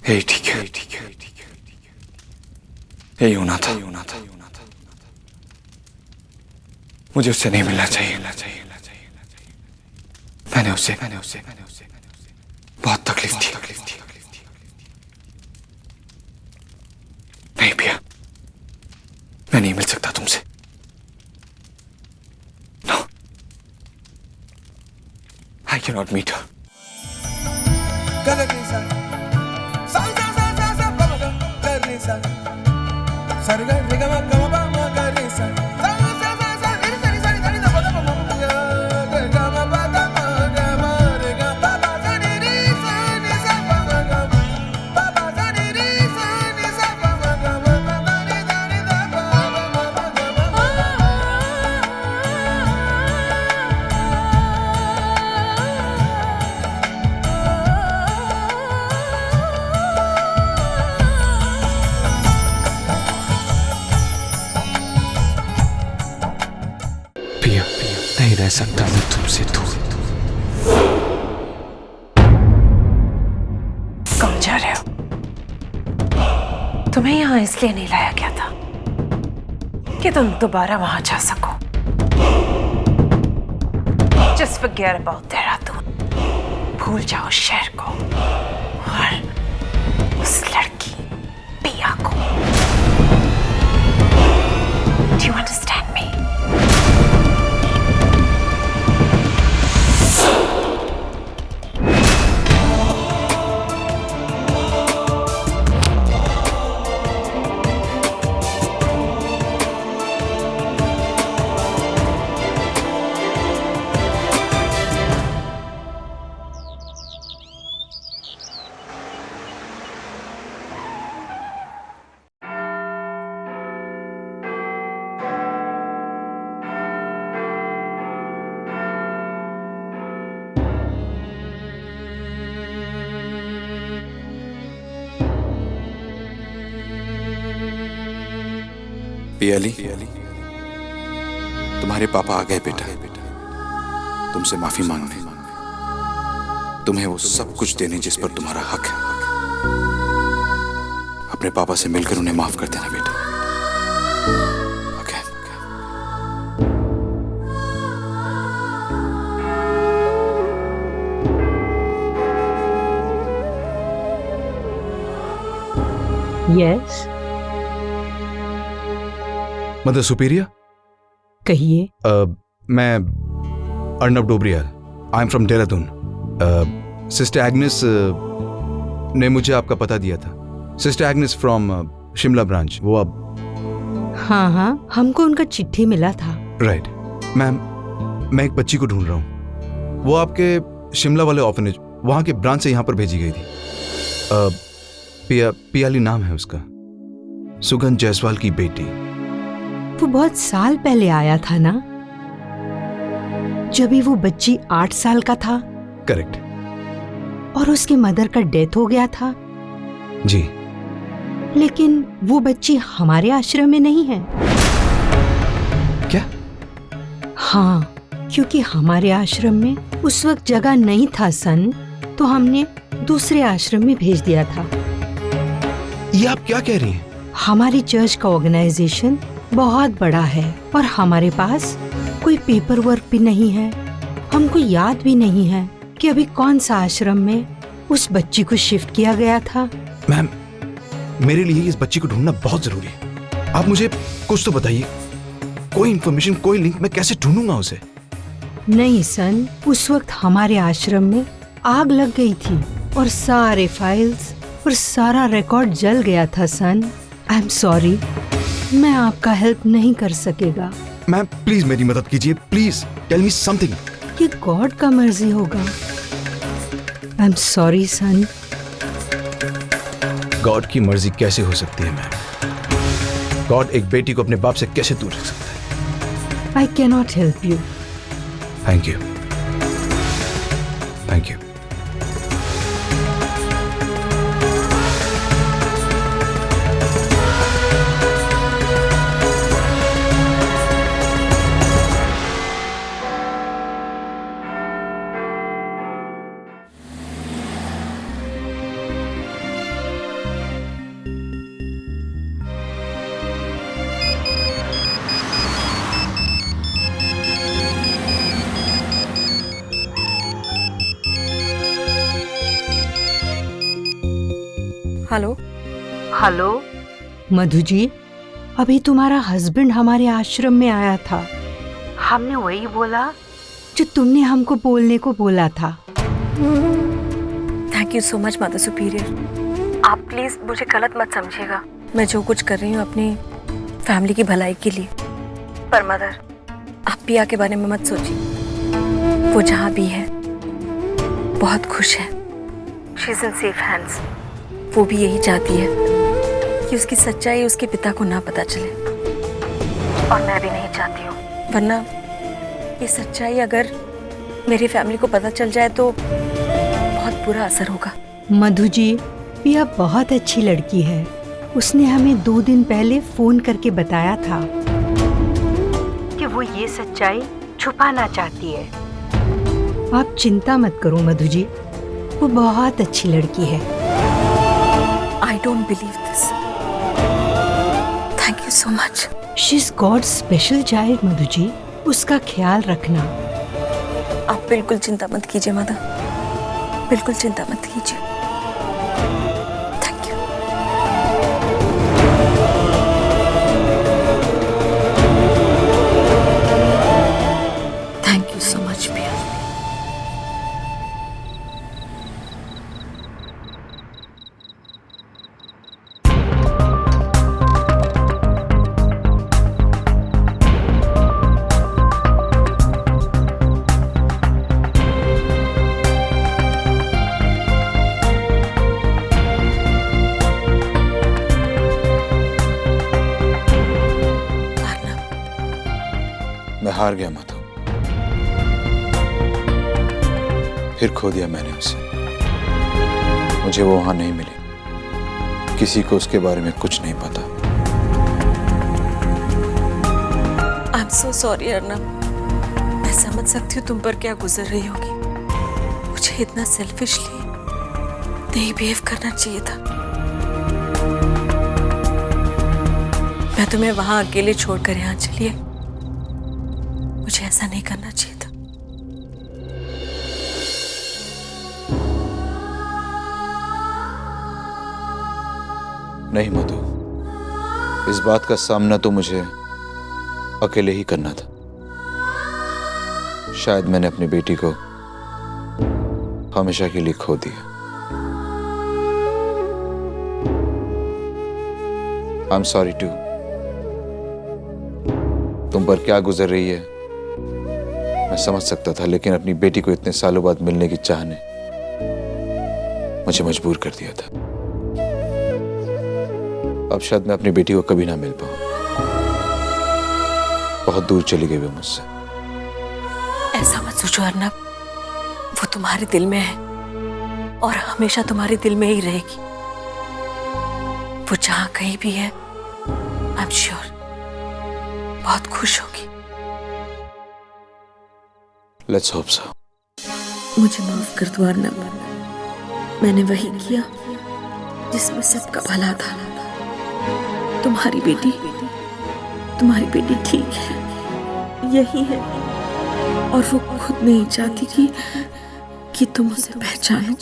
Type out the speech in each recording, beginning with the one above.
यही ठीक है, यही होना था। मुझे उससे नहीं मिलना चाहिए। मैंने उसे बहुत तकलीफ दी। नहीं पिया, मैं नहीं मिल सकता तुमसे। No, I can not meet her. Piya, नहीं रह सकता मैं तुमसे दूर। कहाँ जा रहे हो? तुम्हें यहाँ इसलिए नहीं लाया गया था कि तुम दोबारा वहां जा सको। Just forget about Dehradun. भूल जाओ शहर को और उस लड़की पिया को। Do you understand me? Piyali, तुम्हारे पापा आ गए बेटा, तुमसे माफी मांगने, तुम्हें वो सब कुछ देने जिस पर तुम्हारा हक है। अपने पापा से मिलकर उन्हें माफ कर देना बेटा। ओके? Yes, mother superior. कहिए। मैं Arnab Dobriyal, I am from Dehradun. Sister Agnes ने मुझे आपका पता दिया था। Sister Agnes from Shimla branch. वो अब हाँ, हमको उनका चिट्ठी मिला था। राइट मैम, मैं एक बच्ची को ढूंढ रहा हूँ। वो आपके शिमला वाले ऑर्फनेज, वहाँ के ब्रांच से यहाँ पर भेजी गई थी। पियाली नाम है उसका, सुगंध जायसवाल की बेटी। वो बहुत साल पहले आया था ना, जब वो बच्ची 8 साल का था। करेक्ट। और उसके मदर का डेथ हो गया था। जी। लेकिन वो बच्ची हमारे आश्रम में नहीं है। क्या? हाँ, क्योंकि हमारे आश्रम में उस वक्त जगह नहीं था सन, तो हमने दूसरे आश्रम में भेज दिया था। ये आप क्या कह रही हैं? हमारी चर्च का ऑर्गेनाइजेशन बहुत बड़ा है और हमारे पास कोई पेपर वर्क भी नहीं है। हमको याद भी नहीं है कि अभी कौन सा आश्रम में उस बच्ची को शिफ्ट किया गया था। मैम, मेरे लिए इस बच्ची को ढूंढना बहुत जरूरी है। आप मुझे कुछ तो बताइए, कोई इंफॉर्मेशन, कोई लिंक। मैं कैसे ढूंढूंगा उसे? नहीं सन, उस वक्त हमारे आश्रम में आग लग गई थी और सारे फाइल्स और सारा रिकॉर्ड जल गया था सन। आई एम सॉरी, मैं आपका हेल्प नहीं कर सकेगा। मैम प्लीज मेरी मदद कीजिए, प्लीज टेल मी समथिंग। ये गॉड का मर्जी होगा। I am sorry son. God की मर्जी कैसे हो सकती है मैम? गॉड एक बेटी को अपने बाप से कैसे दूर रख सकता है? I can not help you. Thank you, thank you. Hello. Hello Madhu ji, अभी तुम्हारा हस्बैंड हमारे आश्रम में आया था। हमने वही बोला जो तुमने हमको बोलने को बोला था। Thank you so much mother superior. आप प्लीज मुझे गलत मत समझिएगा। मैं जो कुछ कर रही हूँ अपनी फैमिली की भलाई के लिए। पर मदर, आप पिया के बारे में मत सोचिए। वो जहाँ भी है बहुत खुश है। She is in safe hands. वो भी यही चाहती है कि उसकी सच्चाई उसके पिता को ना पता चले, और मैं भी नहीं चाहती हूँ। वरना ये सच्चाई अगर मेरी फैमिली को पता चल जाए तो बहुत बुरा असर होगा। मधु जी, पिया बहुत अच्छी लड़की है। उसने हमें 2 दिन पहले फोन करके बताया था कि वो ये सच्चाई छुपाना चाहती है। आप चिंता मत करो मधु जी, वो बहुत अच्छी लड़की है। I don't believe this. Thank you so much. She is God's special child Madhu ji, उसका ख्याल रखना। आप बिल्कुल चिंता मत कीजिए मदर, बिल्कुल चिंता मत कीजिए। Thank you. Thank you so much पिया। मैं हार गया मधु, फिर खो दिया मैंने उसे। मुझे वो वहां नहीं मिली। किसी को उसके बारे में कुछ नहीं पता। आई एम सो सॉरी अर्नब। मैं समझ सकती हूँ तुम पर क्या गुजर रही होगी। मुझे इतना सेल्फिशली नहीं बिहेव करना चाहिए था। मैं तुम्हें वहां अकेले छोड़कर यहाँ चली आई। मुझे ऐसा नहीं करना चाहिए था। नहीं मधु, इस बात का सामना तो मुझे अकेले ही करना था। शायद मैंने अपनी बेटी को हमेशा के लिए खो दिया। I am sorry too. तुम पर क्या गुजर रही है मैं समझ सकता था, लेकिन अपनी बेटी को इतने सालों बाद मिलने की चाह ने मुझे मजबूर कर दिया था। अब शायद मैं अपनी बेटी को कभी ना मिल पाऊं। बहुत दूर चली गई वो मुझसे। ऐसा मत सोचो अर्नब। वो तुम्हारे दिल में है और हमेशा तुम्हारे दिल में ही रहेगी। वो जहां कहीं भी है, आई एम श्योर बहुत खुश होगी। Let's hope so. मुझे माफ कर दो अर्नब। मैंने वही किया जिसमें सबका भला था। तुम्हारी बेटी ठीक है, यही है, और वो खुद नहीं चाहती कि तुम उसे पहचानो।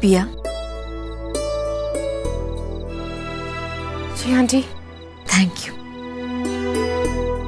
पिया। जी आंटी। Thank you.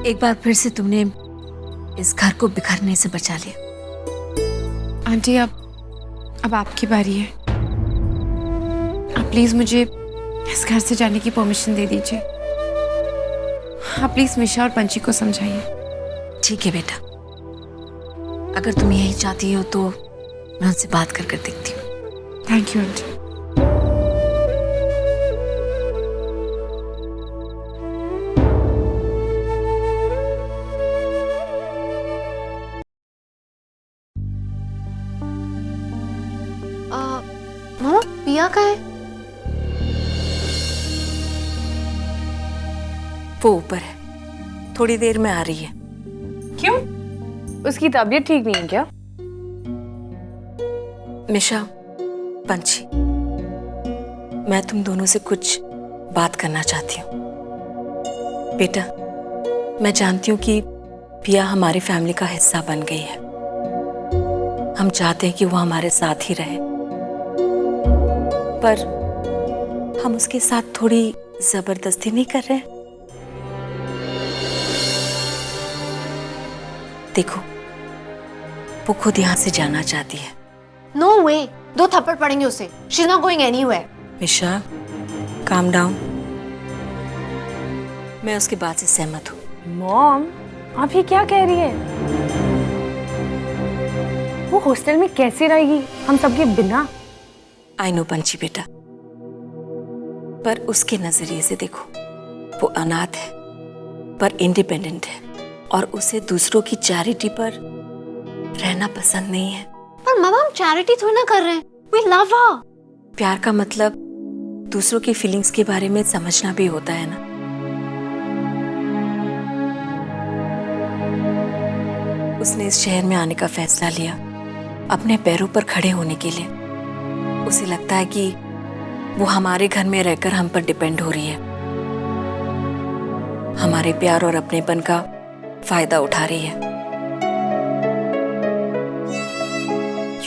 एक बार फिर से तुमने इस घर को बिखरने से बचा लिया। आंटी अब आपकी बारी है। आप प्लीज मुझे इस घर से जाने की परमिशन दे दीजिए। आप प्लीज मिशा और पंची को समझाइए। ठीक है बेटा, अगर तुम यही चाहती हो तो मैं उनसे बात कर देखती हूँ। Thank you aunty. मामा, पिया कहाँ है? वो ऊपर है, थोड़ी देर में आ रही है। क्यों? उसकी तबीयत ठीक नहीं है क्या? मिशा, पंची, मैं तुम दोनों से कुछ बात करना चाहती हूँ। बेटा, मैं जानती हूँ कि पिया हमारी फैमिली का हिस्सा बन गई है। हम चाहते हैं कि वो हमारे साथ ही रहे, पर हम उसके साथ थोड़ी जबरदस्ती नहीं कर रहे। देखो, वो खुद यहाँ से जाना चाहती है। नो वे, 2 थप्पड़ पड़ेंगे उसे। She is not going anywhere. Misha, calm down. मैं उसकी बात से सहमत हूँ। मॉम, आप ये क्या कह रही है? वो हॉस्टल में कैसे रहेगी हम सबके बिना? आई नो पंची बेटा, पर उसके नजरिए से देखो, वो अनाथ है पर इंडिपेंडेंट है और उसे दूसरों की चैरिटी पर रहना पसंद नहीं है। पर मम्मा, हम चैरिटी थोड़ी ना कर रहे हैं। We love her. प्यार का मतलब दूसरों की फीलिंग्स के बारे में समझना भी होता है ना। उसने इस शहर में आने का फैसला लिया अपने पैरों पर खड़े होने के लिए। उसे लगता है कि वो हमारे घर में रहकर हम पर डिपेंड हो रही है, हमारे प्यार और अपनेपन का फायदा उठा रही है।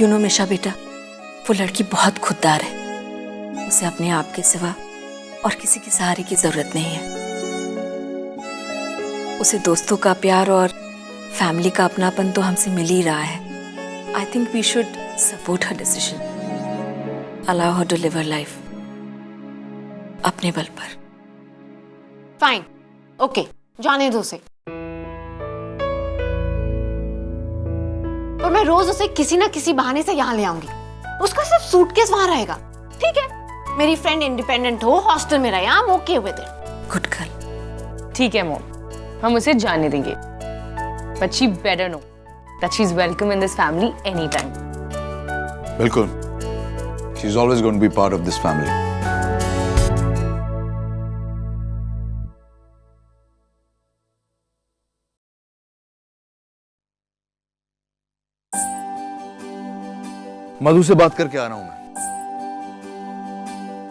यू नो मिशा बेटा, वो लड़की बहुत खुददार है। उसे अपने आप के सिवा और किसी के सहारे की जरूरत नहीं है। उसे दोस्तों का प्यार और फैमिली का अपनापन तो हमसे मिल ही रहा है। I think we should support her decision, allow her to live her life अपने बल पर। फाइन, ओके, जाने दो उसे। और मैं रोज उसे किसी ना किसी बहाने से यहाँ ले आऊंगी। उसका सिर्फ सूटकेस वहां रहेगा। ठीक है, मेरी फ्रेंड इंडिपेंडेंट हो, हॉस्टल में रहे, I am okay with it. Good girl. ठीक है मॉम, हम उसे जाने देंगे। But she better know that she's welcome in this family anytime. बिल्कुल, she's always going to be part of this family. मधु से बात करके आ रहा हूं मैं।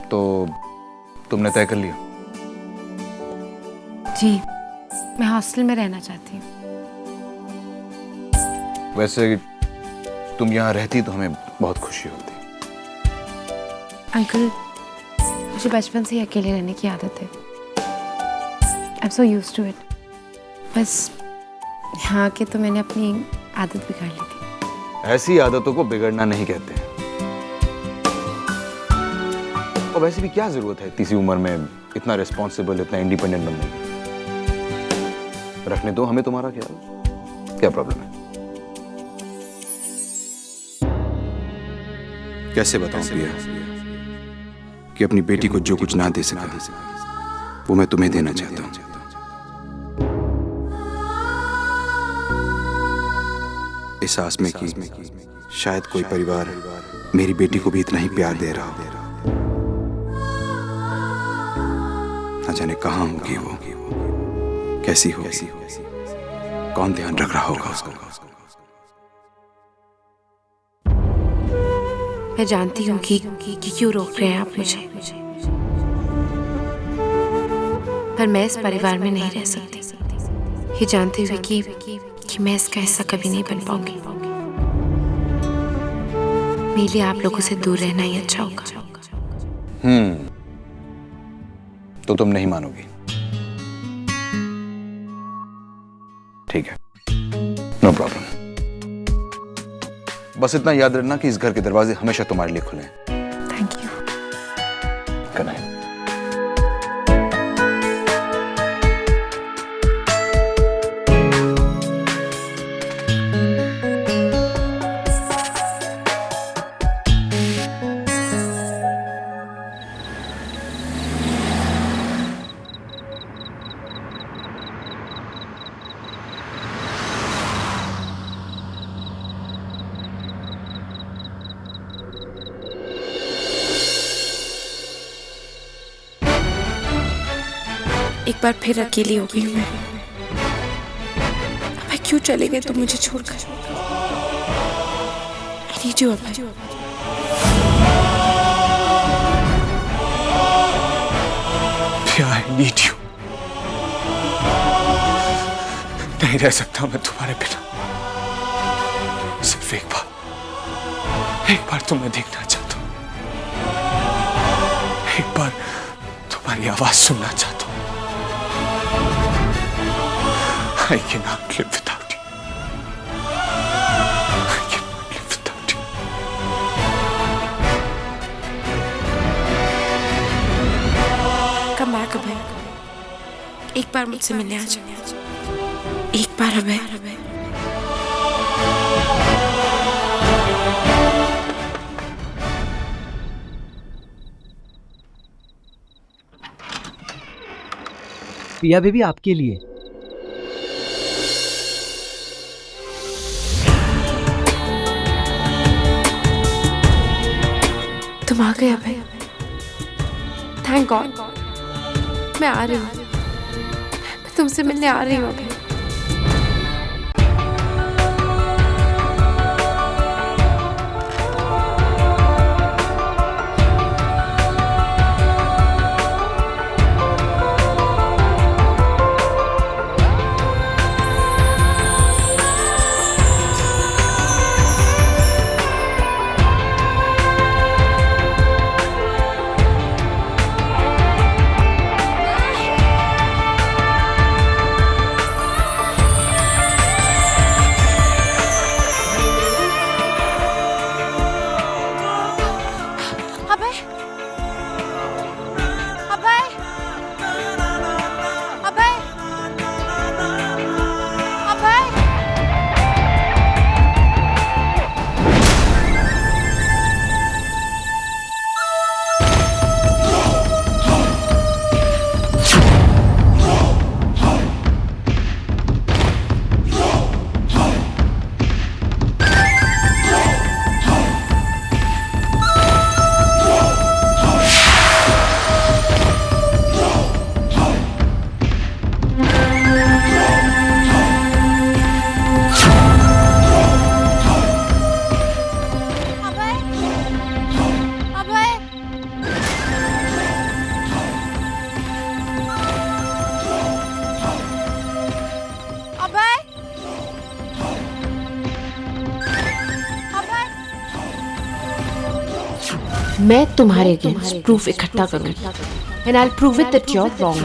तो तुमने तय कर लिया? जी, मैं हॉस्टल में रहना चाहती हूँ। वैसे तुम यहाँ रहती तो हमें बहुत खुशी होती। अंकल, मुझे बचपन से ही अकेले रहने की आदत है। I am so used to it. बस यहाँ आके तो मैंने अपनी आदत बिगाड़ ली थी। ऐसी आदतों को बिगड़ना नहीं कहते हैं। और वैसे भी क्या जरूरत है इतनी सी उम्र में इतना रिस्पॉन्सिबल, इतना इंडिपेंडेंट बनने की? रखने दो हमें तुम्हारा ख्याल, क्या प्रॉब्लम है? कैसे बताऊं पिया कि अपनी बेटी को जो कुछ ना दे सका वो मैं तुम्हें देना चाहता हूं। इस आस में कि शायद कोई परिवार मेरी बेटी को भी इतना ही प्यार दे रहा हो। न जाने कहां होगी वो, कैसी होगी, कौन ध्यान रख रहा होगा उसको। मैं जानती हूँ कि क्यों रोक रहे हैं आप मुझे, पर मैं इस परिवार में नहीं रह सकती, ये जानते हुए कि मैं इसका हिस्सा कभी नहीं बन पाऊंगी। मेरे लिए आप लोगों से दूर रहना ही अच्छा होगा। तो तुम नहीं मानोगी? ठीक है, नो प्रॉब्लम। बस इतना याद रखना कि इस घर के दरवाजे हमेशा तुम्हारे लिए खुले हैं। Thank you. Good night. एक बार फिर अकेली हो गई मैं। अब क्यों चले गए तुम मुझे छोड़कर? I need you, Abhay. I need you। नहीं रह सकता मैं तुम्हारे बिना। सिर्फ एक बार तुम्हें देखना चाहता हूं, एक बार तुम्हारी आवाज सुनना चाहता हूं। I cannot live without you. I cannot live without you. Come back Abhay, एक बार मुझसे मिलने आ जाओ, एक बार अभय। पिया बेबी आपके लिए। तुम आ गए अभय, थैंक गॉड। मैं आ रही हूँ, मैं तुमसे मिलने आ रही हूँ अभय। मैं तुम्हारे अगेंस्ट प्रूफ इकट्ठा करूंगी and I will prove it that you are wrong.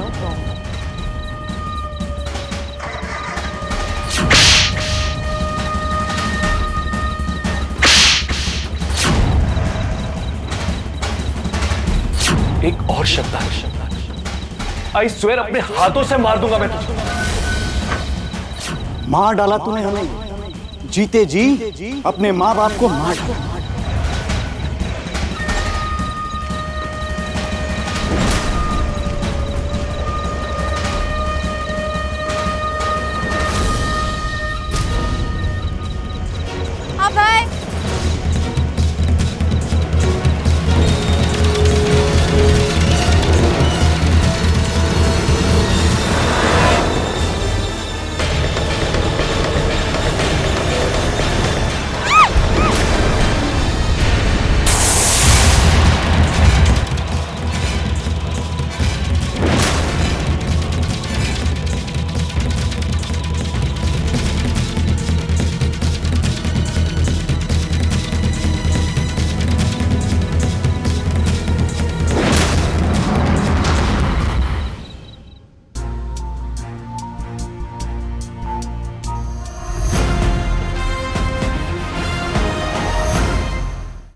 एक और शब्द है, आई स्वेयर अपने हाथों से मार दूंगा मैं तुझे। मार डाला तूने हमें, जीते जी अपने माँ बाप को मार डाला।